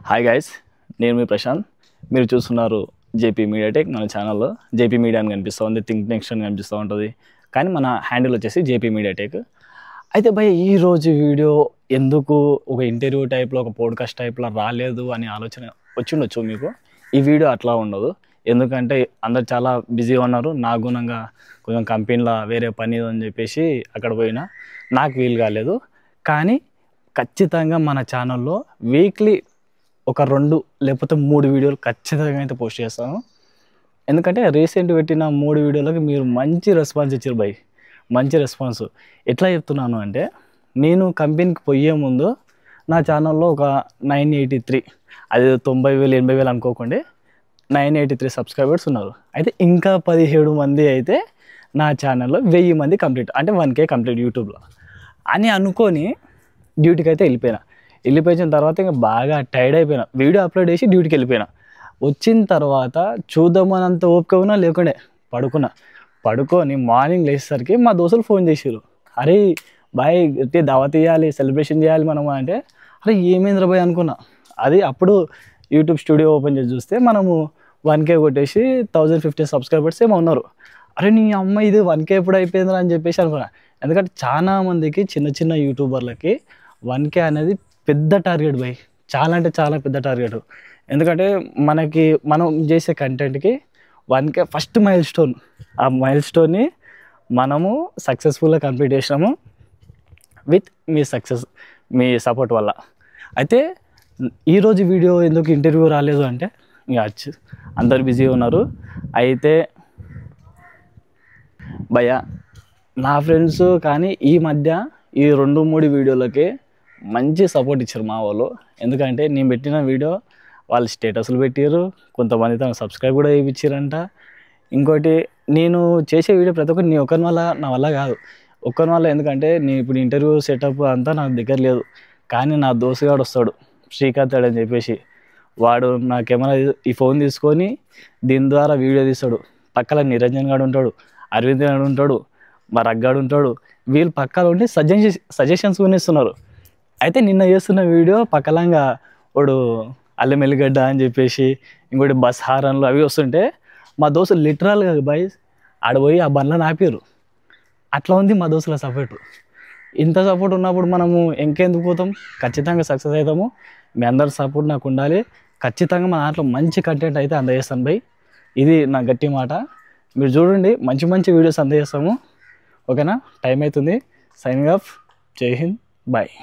Hi guys, నేను మీ ప్రశాంత్. మీరు చూస్తున్నారు జేపీ మీడియా టెక్. మన ఛానల్లో జేపీ మీడియా అని కనిపిస్తుంది, థింక్ నెక్స్ట్ అని కనిపిస్తూ ఉంటుంది, కానీ మన హ్యాండిల్ వచ్చేసి జేపీ మీడియా టెక్. అయితే భయ్, ఈరోజు వీడియో ఎందుకు ఒక ఇంటర్వ్యూ టైప్లో, ఒక పోడ్కాస్ట్ టైప్లో రాలేదు అనే ఆలోచన వచ్చిండొచ్చు మీకు. ఈ వీడియో అట్లా ఉండదు, ఎందుకంటే అందరు చాలా బిజీగా ఉన్నారు. నా గుణంగా కొంచెం కంపెనీలో వేరే పని అని చెప్పేసి అక్కడ పోయినా నాకు వీలు కాలేదు. కానీ ఖచ్చితంగా మన ఛానల్లో వీక్లీ ఒక 2 లేకపోతే 3 వీడియోలు ఖచ్చితంగా అయితే పోస్ట్ చేస్తాను. ఎందుకంటే రీసెంట్ పెట్టిన 3 వీడియోలకు మీరు మంచి రెస్పాన్స్ ఇచ్చారు భయ్, మంచి రెస్పాన్స్. ఎట్లా చెప్తున్నాను అంటే, నేను కంపెనీకి పోయే ముందు నా ఛానల్లో ఒక 983, అది 90,000 80,000 అనుకోకండి, 983 సబ్స్క్రైబర్స్ ఉన్నారు. అయితే ఇంకా 17 మంది అయితే నా ఛానల్లో 1000 మంది కంప్లీట్, అంటే 1K కంప్లీట్ యూట్యూబ్లో అని అనుకొని డ్యూటీకి అయితే వెళ్ళిపోయిన తర్వాత ఇంకా బాగా టైర్డ్ అయిపోయినా. వీడియో అప్లోడ్ చేసి డ్యూటీకి వెళ్ళిపోయినా. వచ్చిన తర్వాత చూద్దామనంత ఓపిక ఉన్నా లేకుండే పడుకొని మార్నింగ్ లేచేసరికి మా దోస్తులు ఫోన్ చేసారు. అరే బాయ్, దావత్ ఇవ్వాలి, సెలబ్రేషన్ చేయాలి మనము అంటే, అరే ఏమైందిరా బాయ్ అనుకున్నా. అది అప్పుడు యూట్యూబ్ స్టూడియో ఓపెన్ చేసి చూస్తే మనము 1K కొట్టేసి 1015 సబ్స్క్రైబర్స్ ఏమో ఉన్నారు. అరే నీ అమ్మ, ఇది 1K ఎప్పుడు అయిపోయిందిరా అని చెప్పేసి అనుకున్నా. ఎందుకంటే చాలా మందికి, చిన్న యూట్యూబర్లకి 1K అనేది పెద్ద టార్గెట్ భయ్, చాలా అంటే చాలా పెద్ద టార్గెట్. ఎందుకంటే మనం చేసే కంటెంట్కి 1K ఫస్ట్ మైల్ స్టోన్. ఆ మైల్ స్టోన్ని మనము సక్సెస్ఫుల్గా కంప్లీట్ చేసినాము విత్ మీ సపోర్ట్ వల్ల. అయితే ఈరోజు వీడియో ఎందుకు ఇంటర్వ్యూ రాలేదు అంటే, ఇక అందరు బిజీగా ఉన్నారు. అయితే భయ్య, నా ఫ్రెండ్స్ కానీ ఈ మధ్య ఈ 2-3 వీడియోలకి మంచి సపోర్ట్ ఇచ్చారు మా వాళ్ళు. ఎందుకంటే నేను పెట్టిన వీడియో వాళ్ళు స్టేటస్లు పెట్టారు, కొంతమంది తను సబ్స్క్రైబ్ కూడా చేయించారంట. ఇంకోటి, నేను చేసే వీడియో ప్రతి ఒక్కటి నా వల్ల కాదు, ఒక్కరి వల్ల. ఎందుకంటే నేను ఇప్పుడు ఇంటర్వ్యూ సెటప్ అంతా నాకు దగ్గర లేదు, కానీ నా దోస్తుగాడు వస్తాడు, శ్రీకాంత్ అని చెప్పేసి. వాడు నా కెమెరా, ఈ ఫోన్ తీసుకొని దీని ద్వారా వీడియో తీస్తాడు. పక్కన నిరంజన్ గాడు ఉంటాడు, అరవింద్ గాడు ఉంటాడు, మా రగ్గాడు ఉంటాడు. వీళ్ళు పక్కన ఉండి సజెషన్స్ కొనిస్తున్నారు. అయితే నిన్న చేస్తున్న వీడియో పక్కలంగా వాడు అల్లం ఎల్లిగడ్డ అని చెప్పేసి, ఇంకోటి బస్ హారన్లు అవి వస్తుంటే మా దోస్తులు లిటరల్గా బాయ్ ఆడపోయి ఆ బండ్లను ఆపారు. అట్లా ఉంది మా దోస్తుల సపోర్ట్. ఇంత సపోర్ట్ ఉన్నప్పుడు మనము ఇంకెందుకు పోతాం? ఖచ్చితంగా సక్సెస్ అవుతాము. మీ అందరి సపోర్ట్ నాకు ఉండాలి. ఖచ్చితంగా మన దాంట్లో మంచి కంటెంట్ అయితే అందజేస్తాను భయ్, ఇది నా గట్టి మాట. మీరు చూడండి, మంచి వీడియోస్ అందజేస్తాము. ఓకేనా? టైం అవుతుంది. Signing off. జై హింద్. బాయ్.